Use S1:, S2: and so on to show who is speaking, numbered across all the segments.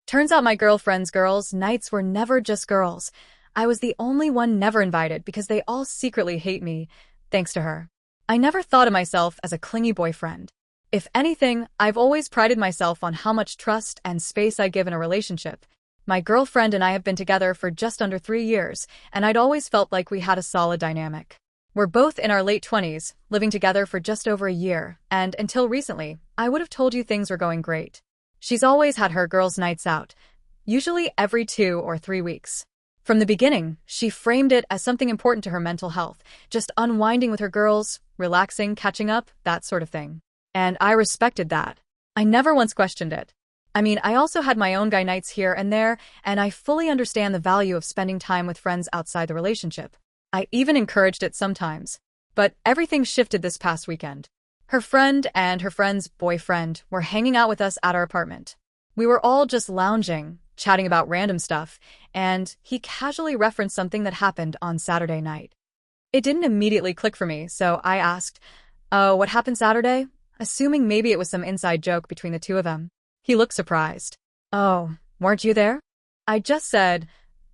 S1: Turns out my girlfriend's girls' nights were never just girls. I was the only one never invited because they all secretly hate me, thanks to her. I never thought of myself as a clingy boyfriend. If anything, I've always prided myself on how much trust and space I give in a relationship. My girlfriend and I have been together for just under 3 years, and I'd always felt like we had a solid dynamic. We're both in our late 20s, living together for just over a year, and until recently, I would have told you things were going great. She's always had her girls' nights out, usually every 2 or 3 weeks. From the beginning, she framed it as something important to her mental health, just unwinding with her girls, relaxing, catching up, that sort of thing. And I respected that. I never once questioned it. I mean, I also had my own guy nights here and there, and I fully understand the value of spending time with friends outside the relationship. I even encouraged it sometimes. But everything shifted this past weekend. Her friend and her friend's boyfriend were hanging out with us at our apartment. We were all just lounging, chatting about random stuff, and he casually referenced something that happened on Saturday night. It didn't immediately click for me, so I asked, "Oh, what happened Saturday?" Assuming maybe it was some inside joke between the two of them. He looked surprised. "Oh, weren't you there?" I just said,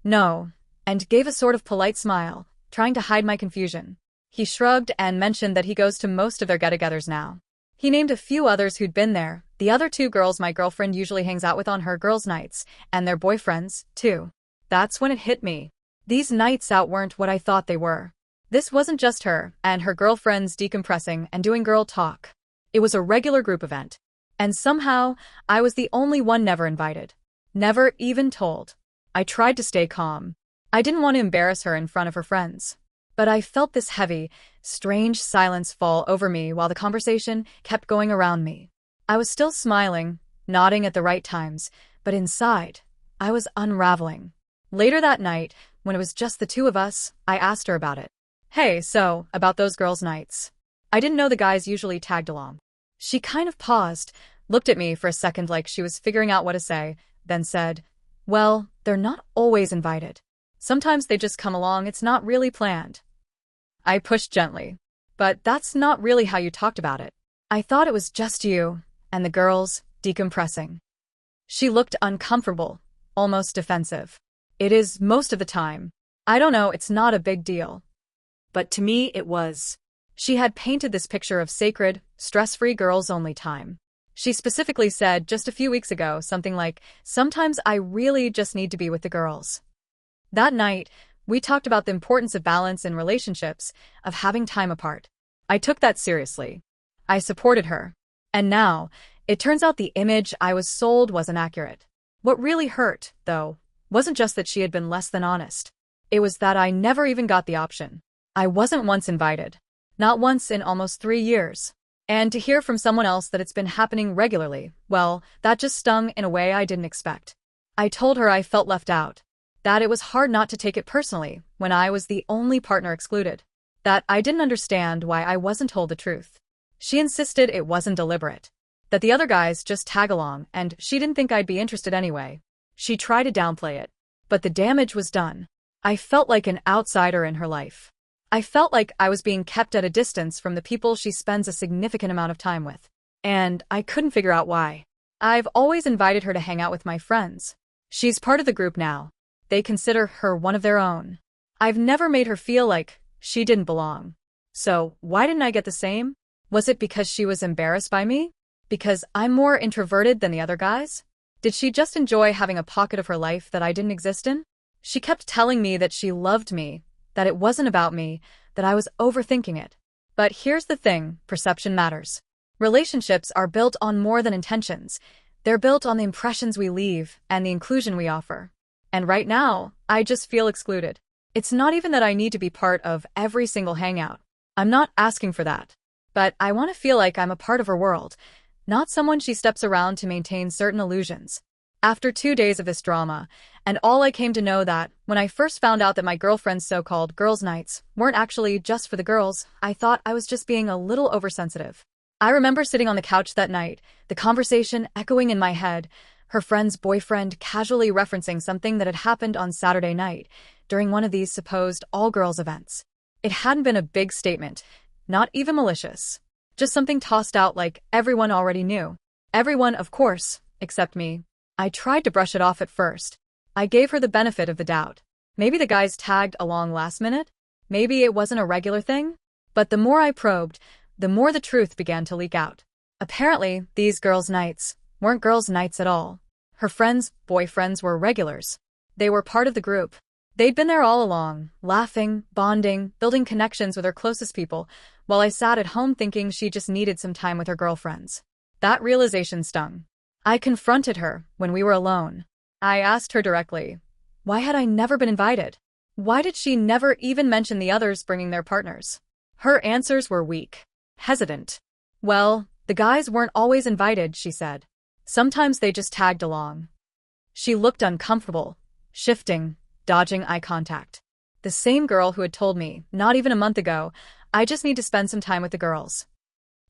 S1: "No," and gave a sort of polite smile, trying to hide my confusion. He shrugged and mentioned that he goes to most of their get-togethers now. He named a few others who'd been there, the other 2 girls my girlfriend usually hangs out with on her girls' nights, and their boyfriends, too. That's when it hit me. These nights out weren't what I thought they were. This wasn't just her and her girlfriends decompressing and doing girl talk. It was a regular group event. And somehow, I was the only one never invited. Never even told. I tried to stay calm. I didn't want to embarrass her in front of her friends. But I felt this heavy, strange silence fall over me while the conversation kept going around me. I was still smiling, nodding at the right times, but inside, I was unraveling. Later that night, when it was just the 2 of us, I asked her about it. "Hey, so, about those girls' nights." I didn't know the guys usually tagged along. She kind of paused, looked at me for a second like she was figuring out what to say, then said, "Well, they're not always invited. Sometimes they just come along, it's not really planned." I pushed gently. "But that's not really how you talked about it. I thought it was just you, and the girls, decompressing." She looked uncomfortable, almost defensive. "It is most of the time. I don't know, it's not a big deal." But to me, it was. She had painted this picture of sacred, stress-free girls-only time. She specifically said just a few weeks ago something like, "Sometimes I really just need to be with the girls." That night, we talked about the importance of balance in relationships, of having time apart. I took that seriously. I supported her. And now, it turns out the image I was sold wasn't accurate. What really hurt, though, wasn't just that she had been less than honest. It was that I never even got the option. I wasn't once invited. Not once in almost 3 years. And to hear from someone else that it's been happening regularly, well, that just stung in a way I didn't expect. I told her I felt left out. That it was hard not to take it personally when I was the only partner excluded. That I didn't understand why I wasn't told the truth. She insisted it wasn't deliberate. That the other guys just tag along and she didn't think I'd be interested anyway. She tried to downplay it. But the damage was done. I felt like an outsider in her life. I felt like I was being kept at a distance from the people she spends a significant amount of time with. And I couldn't figure out why. I've always invited her to hang out with my friends. She's part of the group now. They consider her one of their own. I've never made her feel like she didn't belong. So why didn't I get the same? Was it because she was embarrassed by me? Because I'm more introverted than the other guys? Did she just enjoy having a pocket of her life that I didn't exist in? She kept telling me that she loved me, that it wasn't about me, that I was overthinking it. But here's the thing, perception matters. Relationships are built on more than intentions. They're built on the impressions we leave and the inclusion we offer. And right now, I just feel excluded. It's not even that I need to be part of every single hangout. I'm not asking for that. But I want to feel like I'm a part of her world, not someone she steps around to maintain certain illusions. After 2 days of this drama, and all I came to know that, when I first found out that my girlfriend's so-called girls' nights weren't actually just for the girls, I thought I was just being a little oversensitive. I remember sitting on the couch that night, the conversation echoing in my head, her friend's boyfriend casually referencing something that had happened on Saturday night during one of these supposed all-girls events. It hadn't been a big statement, not even malicious. Just something tossed out like everyone already knew. Everyone, of course, except me. I tried to brush it off at first. I gave her the benefit of the doubt. Maybe the guys tagged along last minute? Maybe it wasn't a regular thing? But the more I probed, the more the truth began to leak out. Apparently, these girls' nights weren't girls' nights at all. Her friends' boyfriends were regulars. They were part of the group. They'd been there all along, laughing, bonding, building connections with her closest people, while I sat at home thinking she just needed some time with her girlfriends. That realization stung. I confronted her when we were alone. I asked her directly, why had I never been invited? Why did she never even mention the others bringing their partners? Her answers were weak, hesitant. Well, the guys weren't always invited, she said. Sometimes they just tagged along. She looked uncomfortable, shifting, dodging eye contact. The same girl who had told me, not even a month ago, I just need to spend some time with the girls.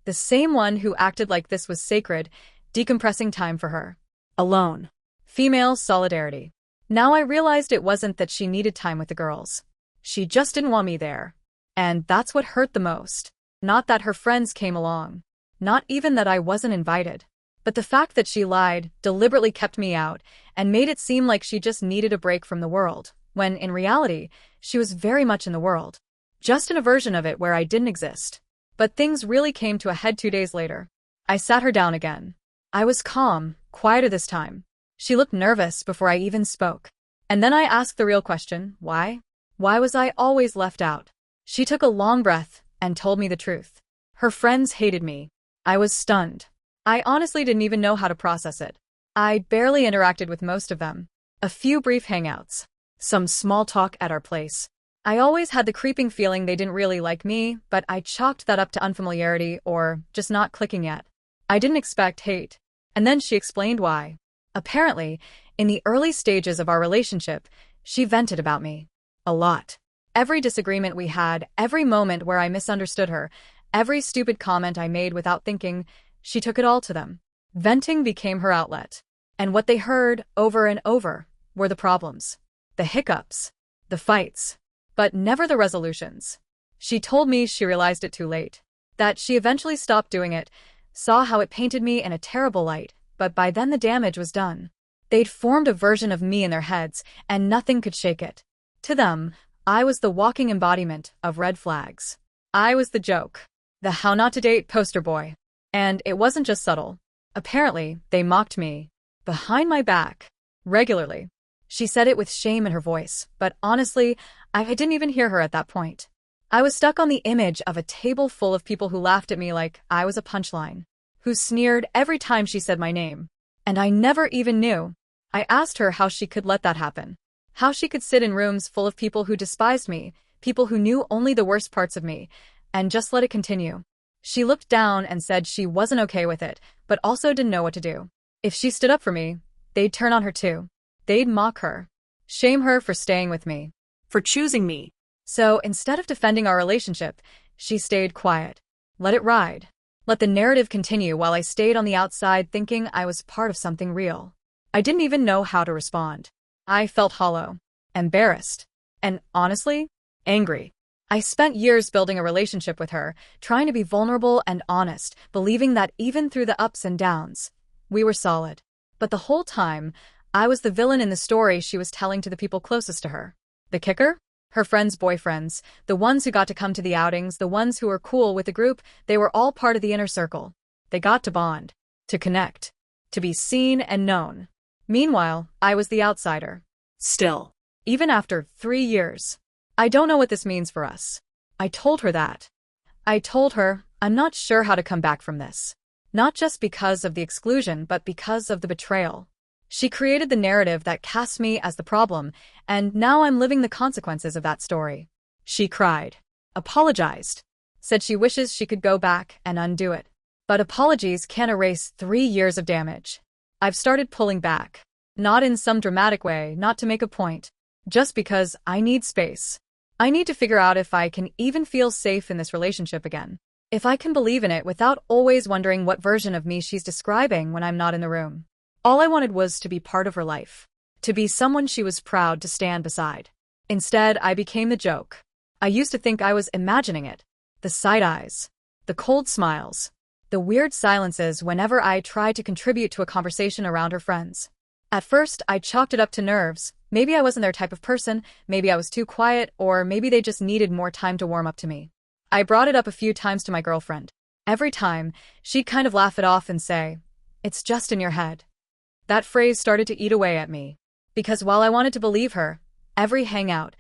S1: The same one who acted like this was sacred, decompressing time for her. Alone. Female solidarity. Now I realized it wasn't that she needed time with the girls. She just didn't want me there. And that's what hurt the most. Not that her friends came along. Not even that I wasn't invited. But the fact that she lied, deliberately kept me out, and made it seem like she just needed a break from the world, when in reality, she was very much in the world. Just in a version of it where I didn't exist. But things really came to a head 2 days later. I sat her down again. I was calm, quieter this time. She looked nervous before I even spoke. And then I asked the real question, why? Why was I always left out? She took a long breath and told me the truth. Her friends hated me. I was stunned. I honestly didn't even know how to process it. I barely interacted with most of them. A few brief hangouts. Some small talk at our place. I always had the creeping feeling they didn't really like me, but I chalked that up to unfamiliarity or just not clicking yet. I didn't expect hate. And then she explained why. Apparently, in the early stages of our relationship, she vented about me. A lot. Every disagreement we had, every moment where I misunderstood her, every stupid comment I made without thinking, she took it all to them. Venting became her outlet. And what they heard, over and over, were the problems. The hiccups. The fights. But never the resolutions. She told me she realized it too late. That she eventually stopped doing it, saw how it painted me in a terrible light, but by then the damage was done. They'd formed a version of me in their heads, and nothing could shake it. To them, I was the walking embodiment of red flags. I was the joke. The how not to date poster boy. And it wasn't just subtle. Apparently, they mocked me. Behind my back. Regularly. She said it with shame in her voice, but honestly, I didn't even hear her at that point. I was stuck on the image of a table full of people who laughed at me like I was a punchline, who sneered every time she said my name. And I never even knew. I asked her how she could let that happen. How she could sit in rooms full of people who despised me, people who knew only the worst parts of me, and just let it continue. She looked down and said she wasn't okay with it, but also didn't know what to do. If she stood up for me, they'd turn on her too. They'd mock her. Shame her for staying with me. For choosing me. So instead of defending our relationship, she stayed quiet. Let it ride. Let the narrative continue while I stayed on the outside thinking I was part of something real. I didn't even know how to respond. I felt hollow. Embarrassed. And honestly, angry. I spent years building a relationship with her, trying to be vulnerable and honest, believing that even through the ups and downs, we were solid. But the whole time, I was the villain in the story she was telling to the people closest to her. The kicker? Her friends' boyfriends, the ones who got to come to the outings, the ones who were cool with the group, they were all part of the inner circle. They got to bond, to connect, to be seen and known. Meanwhile, I was the outsider. Still. Even after 3 years. I don't know what this means for us. I told her that. I told her, I'm not sure how to come back from this. Not just because of the exclusion, but because of the betrayal. She created the narrative that casts me as the problem, and now I'm living the consequences of that story. She cried. Apologized. Said she wishes she could go back and undo it. But apologies can't erase 3 years of damage. I've started pulling back. Not in some dramatic way, not to make a point. Just because I need space. I need to figure out if I can even feel safe in this relationship again. If I can believe in it without always wondering what version of me she's describing when I'm not in the room. All I wanted was to be part of her life. To be someone she was proud to stand beside. Instead, I became the joke. I used to think I was imagining it. The side eyes. The cold smiles. The weird silences whenever I tried to contribute to a conversation around her friends. At first, I chalked it up to nerves. Maybe I wasn't their type of person, maybe I was too quiet, or maybe they just needed more time to warm up to me. I brought it up a few times to my girlfriend. Every time, she'd kind of laugh it off and say, "It's just in your head." That phrase started to eat away at me. Because while I wanted to believe her, every hangout,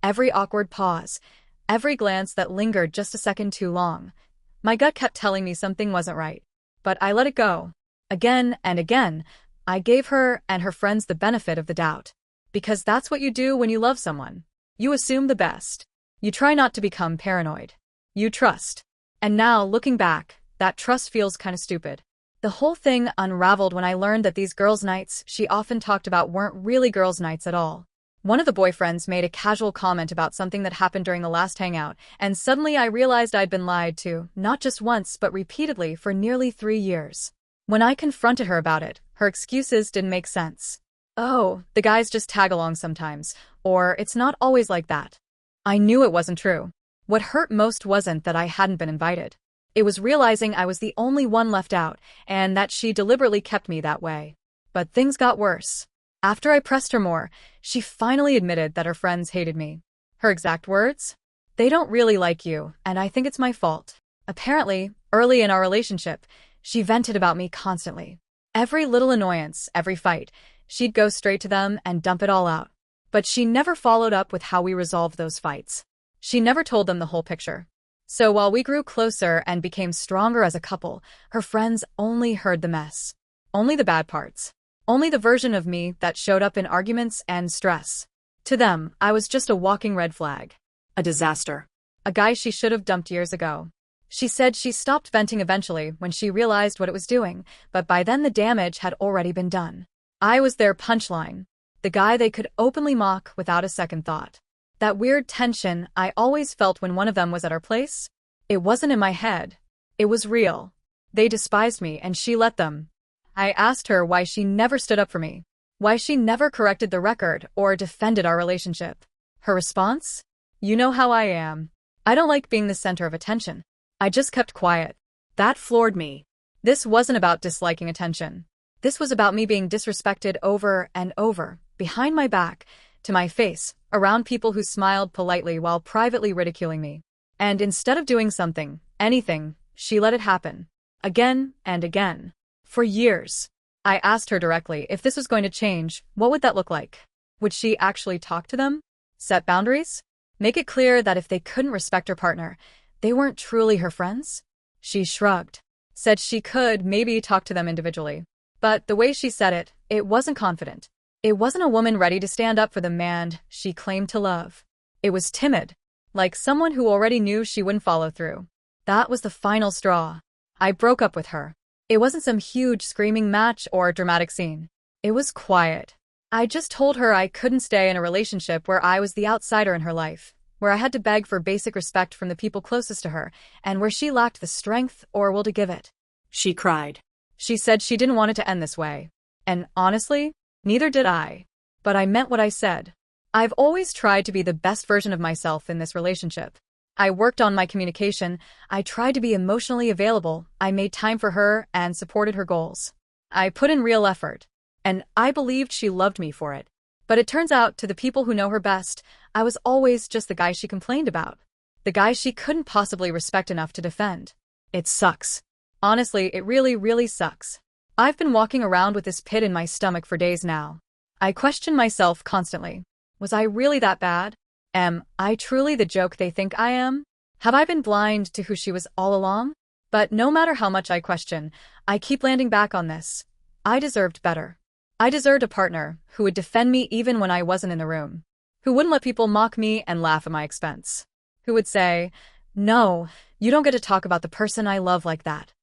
S1: every awkward pause, every glance that lingered just a second too long, my gut kept telling me something wasn't right. But I let it go. Again and again, I gave her and her friends the benefit of the doubt. Because that's what you do when you love someone. You assume the best. You try not to become paranoid. You trust. And now, looking back, that trust feels kinda stupid. The whole thing unraveled when I learned that these girls' nights she often talked about weren't really girls' nights at all. One of the boyfriends made a casual comment about something that happened during the last hangout, and suddenly I realized I'd been lied to, not just once but repeatedly for nearly 3 years. When I confronted her about it, her excuses didn't make sense. "Oh, the guys just tag along sometimes," or "It's not always like that." I knew it wasn't true. What hurt most wasn't that I hadn't been invited. It was realizing I was the only one left out, and that she deliberately kept me that way. But things got worse. After I pressed her more, she finally admitted that her friends hated me. Her exact words? "They don't really like you, and I think it's my fault." Apparently, early in our relationship, she vented about me constantly. Every little annoyance, every fight, she'd go straight to them and dump it all out. But she never followed up with how we resolved those fights. She never told them the whole picture. So while we grew closer and became stronger as a couple, her friends only heard the mess. Only the bad parts. Only the version of me that showed up in arguments and stress. To them, I was just a walking red flag. A disaster. A guy she should have dumped years ago. She said she stopped venting eventually when she realized what it was doing, but by then the damage had already been done. I was their punchline. The guy they could openly mock without a second thought. That weird tension I always felt when one of them was at our place? It wasn't in my head. It was real. They despised me and she let them. I asked her why she never stood up for me. Why she never corrected the record or defended our relationship. Her response? "You know how I am. I don't like being the center of attention." I just kept quiet. That floored me. This wasn't about disliking attention. This was about me being disrespected over and over, behind my back, to my face, around people who smiled politely while privately ridiculing me. And instead of doing something, anything, she let it happen. Again and again. For years. I asked her directly if this was going to change, what would that look like? Would she actually talk to them? Set boundaries? Make it clear that if they couldn't respect her partner, they weren't truly her friends? She shrugged. Said she could maybe talk to them individually. But the way she said it, it wasn't confident. It wasn't a woman ready to stand up for the man she claimed to love. It was timid, like someone who already knew she wouldn't follow through. That was the final straw. I broke up with her. It wasn't some huge screaming match or dramatic scene. It was quiet. I just told her I couldn't stay in a relationship where I was the outsider in her life, where I had to beg for basic respect from the people closest to her, and where she lacked the strength or will to give it. She cried. She said she didn't want it to end this way. And honestly, neither did I. But I meant what I said. I've always tried to be the best version of myself in this relationship. I worked on my communication, I tried to be emotionally available, I made time for her and supported her goals. I put in real effort. And I believed she loved me for it. But it turns out, to the people who know her best, I was always just the guy she complained about. The guy she couldn't possibly respect enough to defend. It sucks. Honestly, it really, really sucks. I've been walking around with this pit in my stomach for days now. I question myself constantly. Was I really that bad? Am I truly the joke they think I am? Have I been blind to who she was all along? But no matter how much I question, I keep landing back on this. I deserved better. I deserved a partner who would defend me even when I wasn't in the room. Who wouldn't let people mock me and laugh at my expense. Who would say, "No, you don't get to talk about the person I love like that."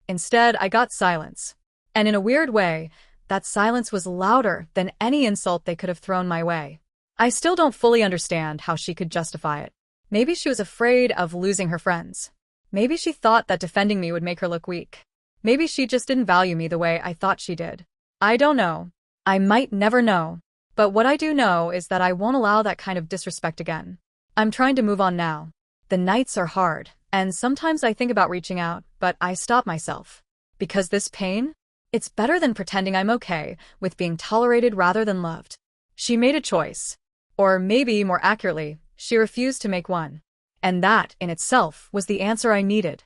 S1: Instead, I got silence. And in a weird way, that silence was louder than any insult they could have thrown my way. I still don't fully understand how she could justify it. Maybe she was afraid of losing her friends. Maybe she thought that defending me would make her look weak. Maybe she just didn't value me the way I thought she did. I don't know. I might never know. But what I do know is that I won't allow that kind of disrespect again. I'm trying to move on now. The nights are hard, and sometimes I think about reaching out, but I stop myself. Because this pain? It's better than pretending I'm okay with being tolerated rather than loved. She made a choice. Or maybe, more accurately, she refused to make one. And that, in itself, was the answer I needed.